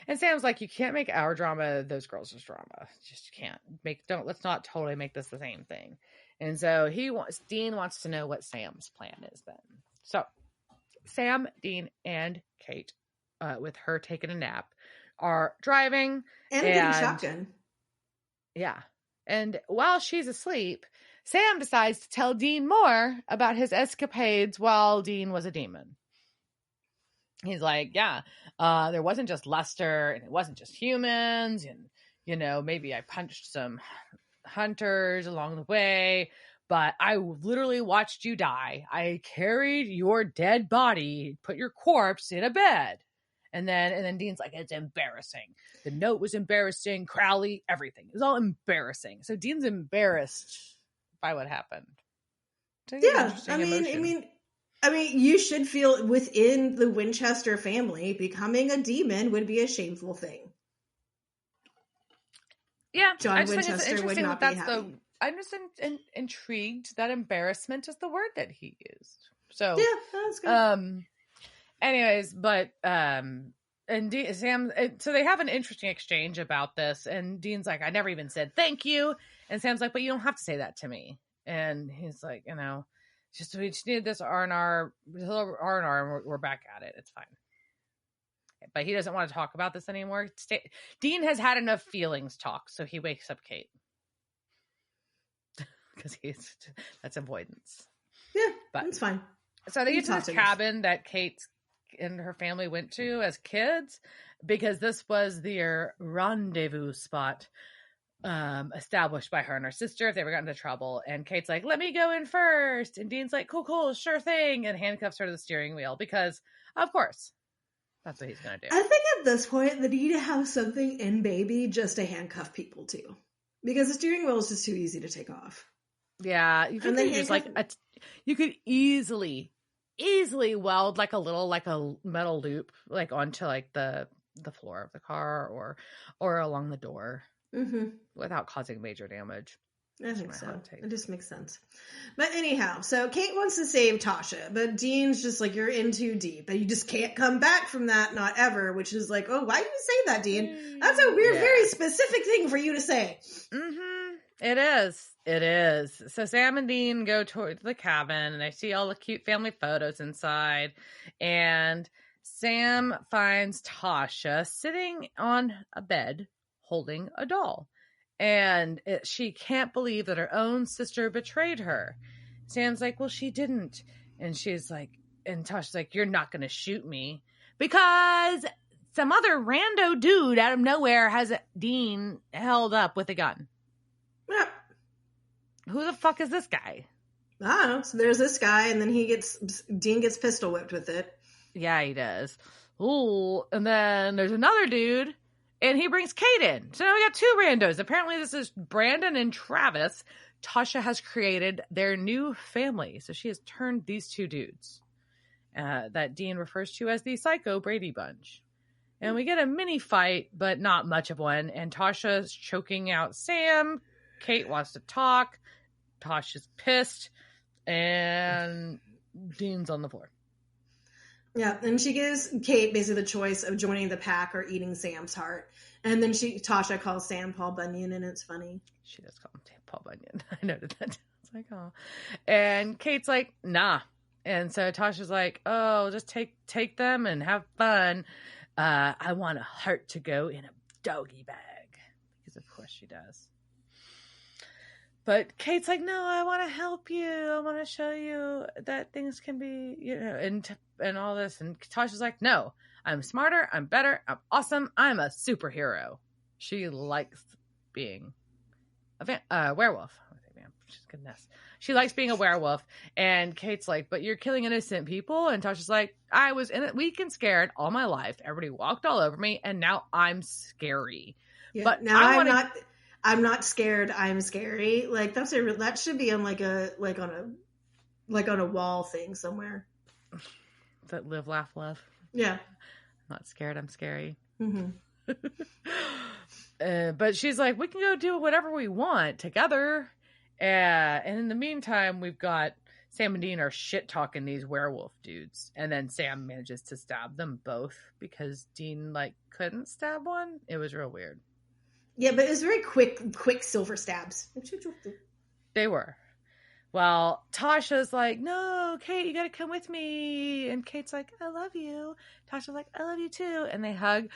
Speaker 3: And Sam's like, you can't make our drama those girls' drama. Just can't. Let's not totally make this the same thing. And so Dean wants to know what Sam's plan is then. So Sam, Dean, and Kate, with her taking a nap, are driving.
Speaker 1: And getting shotgun.
Speaker 3: Yeah. And while she's asleep, Sam decides to tell Dean more about his escapades while Dean was a demon. He's like, yeah, there wasn't just Lester, and it wasn't just humans, and, maybe I punched some hunters along the way, but I literally watched you die. I carried your dead body, put your corpse in a bed. And then Dean's like, it's embarrassing. The note was embarrassing. Crowley, everything. It was all embarrassing. So Dean's embarrassed by what happened.
Speaker 1: Yeah, I mean, you should feel within the Winchester family, becoming a demon would be a shameful thing.
Speaker 3: Yeah,
Speaker 1: John Winchester would not be happy.
Speaker 3: I'm just intrigued that embarrassment is the word that he used. So
Speaker 1: yeah, that's good.
Speaker 3: Anyways, but and Sam, so they have an interesting exchange about this, and Dean's like, "I never even said thank you," and Sam's like, "But you don't have to say that to me." And he's like, "You know, we just needed this R&R, and we're back at it. It's fine." But he doesn't want to talk about this anymore. Dean has had enough feelings talk, so he wakes up Kate because that's avoidance.
Speaker 1: Yeah, but it's fine.
Speaker 3: So they get to this cabin that Kate and her family went to as kids because this was their rendezvous spot established by her and her sister if they ever got into trouble. And Kate's like, let me go in first. And Dean's like, cool, sure thing. And handcuffs her to the steering wheel because, of course, that's what he's going to do.
Speaker 1: I think at this point, they need to have something in Baby just to handcuff people to. Because the steering wheel is just too easy to take off.
Speaker 3: Yeah. You could use you could easily weld like a metal loop like onto like the floor of the car or along the door without causing major damage.
Speaker 1: I think so. It just makes sense. But anyhow, so Kate wants to save Tasha, but Dean's just like, you're in too deep and you just can't come back from that, not ever, which is like, oh, why do you say that, Dean? That's a weird, very specific thing for you to say.
Speaker 3: It is. So Sam and Dean go towards the cabin and they see all the cute family photos inside. And Sam finds Tasha sitting on a bed holding a doll. And she can't believe that her own sister betrayed her. Sam's like, well, she didn't. And she's like, and Tasha's like, you're not going to shoot me because some other rando dude out of nowhere has Dean held up with a gun.
Speaker 1: Yeah.
Speaker 3: Who the fuck is this guy?
Speaker 1: I don't know. So there's this guy, and then Dean gets pistol whipped with it.
Speaker 3: Yeah, he does. Ooh, and then there's another dude, and he brings Kate in. So now we got two randos. Apparently this is Brandon and Travis. Tasha has created their new family. So she has turned these two dudes that Dean refers to as the Psycho Brady Bunch. And we get a mini fight, but not much of one. And Tasha's choking out Sam. Kate wants to talk. Tasha's pissed. And Dean's on the floor.
Speaker 1: Yeah, and she gives Kate basically the choice of joining the pack or eating Sam's heart. And then Tasha calls Sam Paul Bunyan, and it's funny.
Speaker 3: She does call him Paul Bunyan. I noted that. It's like, oh. And Kate's like, nah. And so Tasha's like, oh, just take them and have fun. I want a heart to go in a doggy bag. Because of course she does. But Kate's like, no, I want to help you. I want to show you that things can be, and all this. And Tasha's like, no, I'm smarter. I'm better. I'm awesome. I'm a superhero. She likes being a werewolf. Goodness. She likes being a werewolf. And Kate's like, but you're killing innocent people. And Tasha's like, I was weak and scared all my life. Everybody walked all over me. And now I'm scary.
Speaker 1: Yeah, but now I'm not scared. I'm scary. Like that should be on on a wall thing somewhere.
Speaker 3: That live, laugh, love.
Speaker 1: Yeah.
Speaker 3: I'm not scared. I'm scary.
Speaker 1: Mm-hmm.
Speaker 3: But she's like, we can go do whatever we want together. And in the meantime, we've got Sam and Dean are shit talking these werewolf dudes. And then Sam manages to stab them both because Dean couldn't stab one. It was real weird.
Speaker 1: Yeah, but it was very quick silver stabs.
Speaker 3: They were. Well, Tasha's like, no, Kate, you gotta come with me. And Kate's like, I love you. Tasha's like, I love you too. And they hug.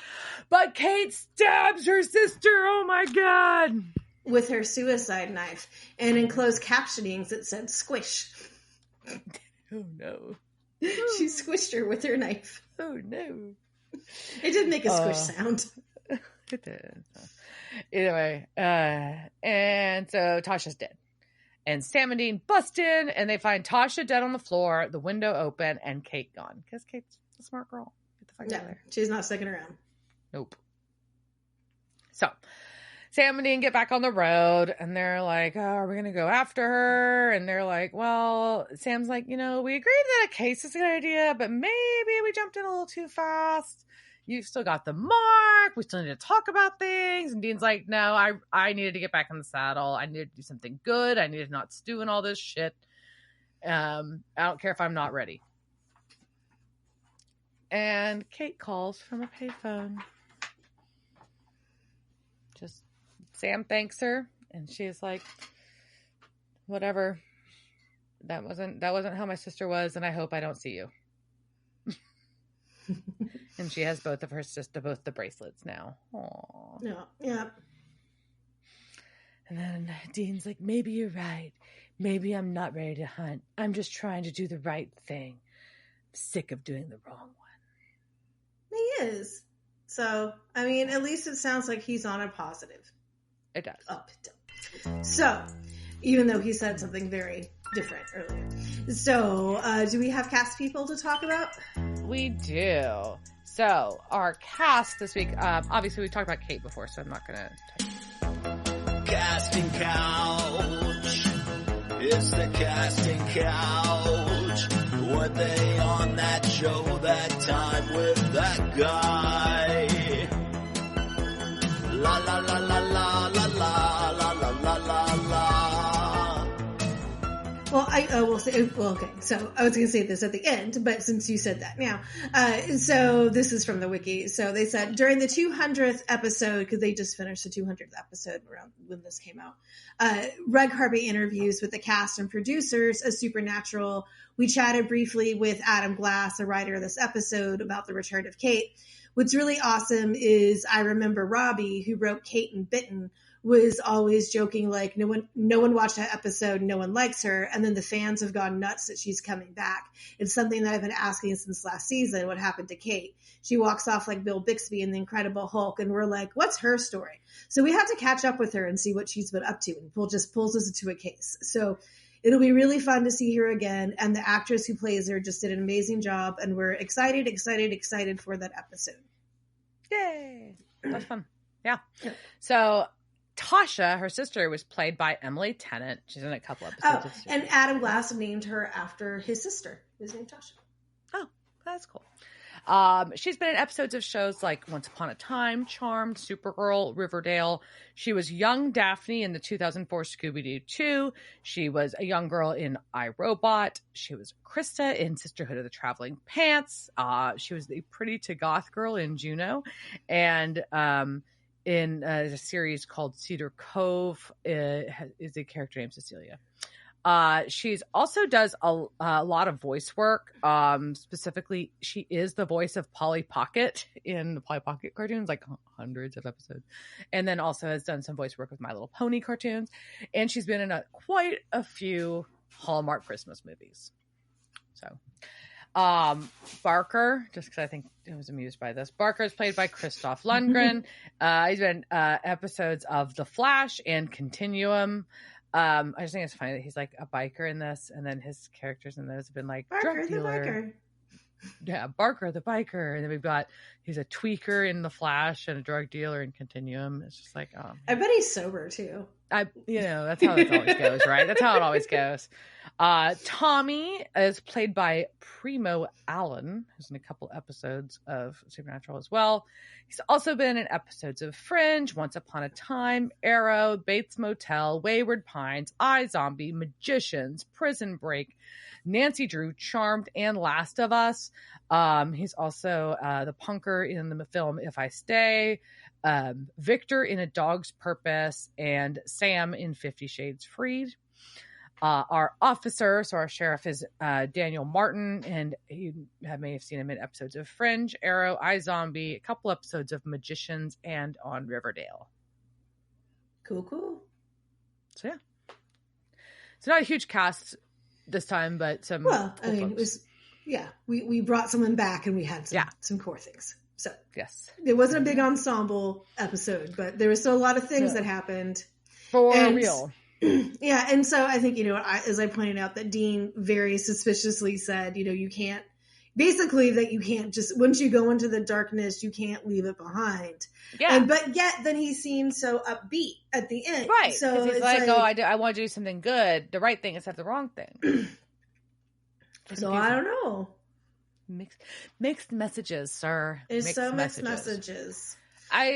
Speaker 3: But Kate stabs her sister. Oh my God.
Speaker 1: With her suicide knife. And in closed captionings, it said squish.
Speaker 3: Oh no.
Speaker 1: She squished her with her knife.
Speaker 3: Oh no.
Speaker 1: It did make a squish sound.
Speaker 3: Anyway, and so Tasha's dead. And Sam and Dean bust in, and they find Tasha dead on the floor, the window open, and Kate gone. Because Kate's a smart girl. Get the fuck out of there.
Speaker 1: She's not sticking around.
Speaker 3: Nope. So, Sam and Dean get back on the road, and they're like, oh, are we going to go after her? And they're like, well, Sam's like, we agreed that a case is a good idea, but maybe we jumped in a little too fast. You've still got the mark. We still need to talk about things. And Dean's like, no, I needed to get back in the saddle. I needed to do something good. I needed to not stew in all this shit. I don't care if I'm not ready. And Kate calls from a payphone. Just Sam thanks her, and she's like, whatever. That wasn't how my sister was, and I hope I don't see you. And she has both the bracelets now. Aww.
Speaker 1: Yeah.
Speaker 3: And then Dean's like, maybe you're right. Maybe I'm not ready to hunt. I'm just trying to do the right thing. I'm sick of doing the wrong one.
Speaker 1: He is. So, I mean, at least it sounds like he's on a positive.
Speaker 3: It does.
Speaker 1: Up. So, even though he said something very different earlier. So, do we have cast people to talk about?
Speaker 3: We do. So, our cast this week, obviously we talked about Kate before, so I'm not going to touch.
Speaker 2: Casting couch. It's the casting couch. Were they on that show that time with that guy? La la la la la la la la la la la la.
Speaker 1: Well, I will say, okay, so I was going to say this at the end, but since you said that now, so this is from the wiki. So they said during the 200th episode, because they just finished the 200th episode around when this came out, Reg Harvey interviews with the cast and producers of Supernatural. We chatted briefly with Adam Glass, a writer of this episode, about the return of Kate. What's really awesome is I remember Robbie, who wrote Kate and Bitten, was always joking like, no one watched that episode, no one likes her, and then the fans have gone nuts that she's coming back. It's something that I've been asking since last season, what happened to Kate. She walks off like Bill Bixby in The Incredible Hulk, and we're like, what's her story? So we have to catch up with her and see what she's been up to, and Paul just pulls us into a case. So it'll be really fun to see her again, and the actress who plays her just did an amazing job, and we're excited for that episode.
Speaker 3: Yay! That's fun. Yeah. So Tasha, her sister, was played by Emily Tennant. She's in a couple episodes.
Speaker 1: Oh, and Adam Glass named her after his sister, who's named Tasha.
Speaker 3: Oh, that's cool. She's been in episodes of shows like Once Upon a Time, Charmed, Supergirl, Riverdale. She was young Daphne in the 2004 Scooby-Doo 2. She was a young girl in iRobot. She was Krista in Sisterhood of the Traveling Pants. She was the pretty to goth girl in Juno. And in a series called Cedar Cove is a character named Cecilia. She's also does a lot of voice work. Specifically, she is the voice of Polly Pocket in the Polly Pocket cartoons, like hundreds of episodes. And then also has done some voice work with My Little Pony cartoons. And she's been in quite a few Hallmark Christmas movies. So, Barker, just because I think I was amused by this. Barker is played by Christoph Lundgren. He's been episodes of The Flash and Continuum. I just think it's funny that he's like a biker in this, and then his characters in those have been like
Speaker 1: Barker
Speaker 3: drug dealer.
Speaker 1: the biker.
Speaker 3: Yeah, Barker the biker, and then we've got he's a tweaker in The Flash and a drug dealer in Continuum. It's just like, oh,
Speaker 1: I bet he's sober too.
Speaker 3: That's how it always goes, right? That's how it always goes. Tommy is played by Primo Allen, who's in a couple episodes of Supernatural as well. He's also been in episodes of Fringe, Once Upon a Time, Arrow, Bates Motel, Wayward Pines, iZombie, Magicians, Prison Break, Nancy Drew, Charmed, and Last of Us. He's also the punker in the film If I Stay, Victor in A Dog's Purpose, and Sam in 50 Shades Freed. Our officer, so our sheriff, is Daniel Martin, and you may have seen him in episodes of Fringe, Arrow, iZombie, a couple episodes of Magicians, and on Riverdale.
Speaker 1: Cool.
Speaker 3: So yeah, it's not a huge cast this time, but some.
Speaker 1: Well,
Speaker 3: cool folks.
Speaker 1: It was we brought someone back, and we had some core things. So
Speaker 3: yes,
Speaker 1: it wasn't a big ensemble episode, but there was still a lot of things that happened
Speaker 3: for real.
Speaker 1: Yeah, and so I think, as I pointed out, that Dean very suspiciously said, you can't, basically that you can't just, once you go into the darkness, you can't leave it behind.
Speaker 3: Yeah.
Speaker 1: But yet then he seemed so upbeat at the end.
Speaker 3: Right.
Speaker 1: So
Speaker 3: he's like, I want to do something good. The right thing instead of the wrong thing.
Speaker 1: So I don't know.
Speaker 3: Mixed messages, sir.
Speaker 1: There's mixed messages.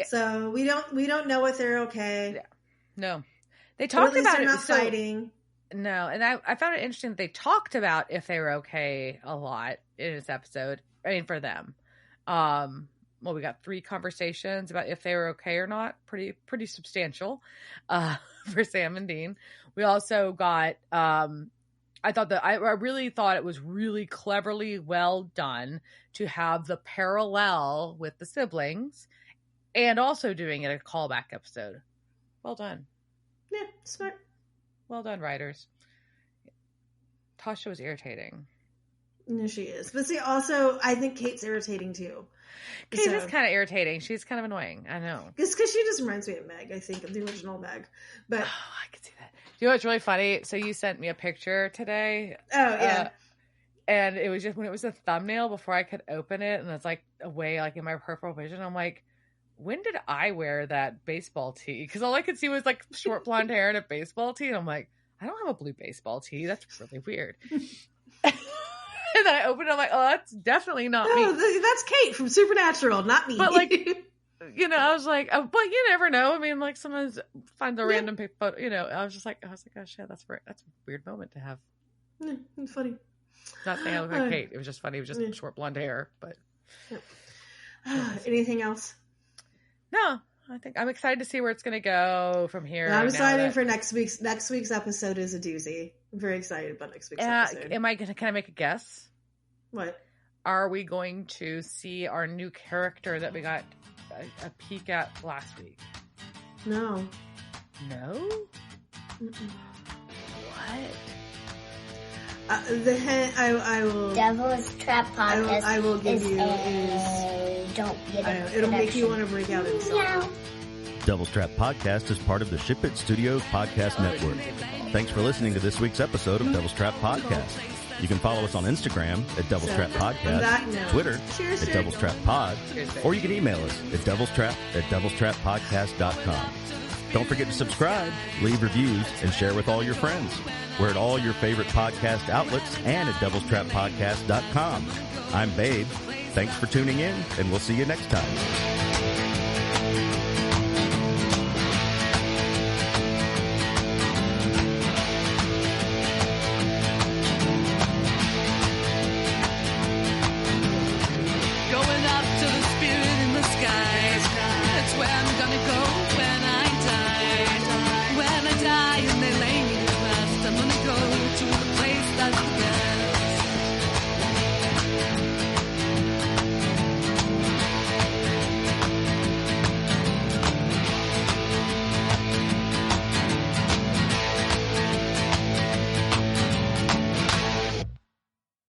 Speaker 1: So we don't know if they're okay.
Speaker 3: Yeah. No. They talked about
Speaker 1: it. They're not fighting.
Speaker 3: No, and I found it interesting that they talked about if they were okay a lot in this episode. I mean, for them. We got 3 conversations about if they were okay or not. Pretty substantial for Sam and Dean. We also got, I really thought it was really cleverly well done to have the parallel with the siblings and also doing it a callback episode. Well done.
Speaker 1: Yeah, smart.
Speaker 3: Well done, writers. Tasha was irritating.
Speaker 1: No, she is. But see, also, I think Kate's irritating too.
Speaker 3: Kate is kind of irritating. She's kind of annoying. I know.
Speaker 1: It's because she just reminds me of Meg, I think, of the original Meg. But
Speaker 3: I can see that. You know what's really funny? So you sent me a picture today.
Speaker 1: Oh, yeah.
Speaker 3: And it was just when it was a thumbnail before I could open it, and it's like away, like in my peripheral vision. I'm like, when did I wear that baseball tee? Because all I could see was like short blonde hair and a baseball tee. And I'm like, I don't have a blue baseball tee. That's really weird. And then I opened it. I'm like, oh, that's definitely not me.
Speaker 1: That's Kate from Supernatural, not me.
Speaker 3: But like, I was like, oh, but you never know. I mean, like sometimes find the random photo. I was like, oh shit, that's a weird moment to have.
Speaker 1: Yeah, it's funny.
Speaker 3: Not saying I look like Kate. It was just funny. It was just short blonde hair. But
Speaker 1: anything else?
Speaker 3: No, I think I'm excited to see where it's going to go from here.
Speaker 1: I'm excited for next week's episode is a doozy. I'm very excited about next week's episode.
Speaker 3: Can I make a guess?
Speaker 1: What?
Speaker 3: Are we going to see our new character that we got a peek at last week?
Speaker 1: No.
Speaker 3: No?
Speaker 1: Mm-mm.
Speaker 3: What?
Speaker 1: I will.
Speaker 4: Devil's Trap Podcast.
Speaker 1: I will give you
Speaker 4: don't get it.
Speaker 1: It'll make you want to break out in song.
Speaker 4: Yeah.
Speaker 5: Devil's Trap Podcast is part of the Ship It Studios podcast network. Thanks for listening to this week's episode of Devil's Trap Podcast. You can follow us on Instagram at Devil's Trap Podcast, Twitter at Devil's Trap Pod, or you can email us at devilstrap@devilstrappodcast.com. Don't forget to subscribe, leave reviews, and share with all your friends. We're at all your favorite podcast outlets and at devilstrappodcast.com. I'm Babe. Thanks for tuning in, and we'll see you next time.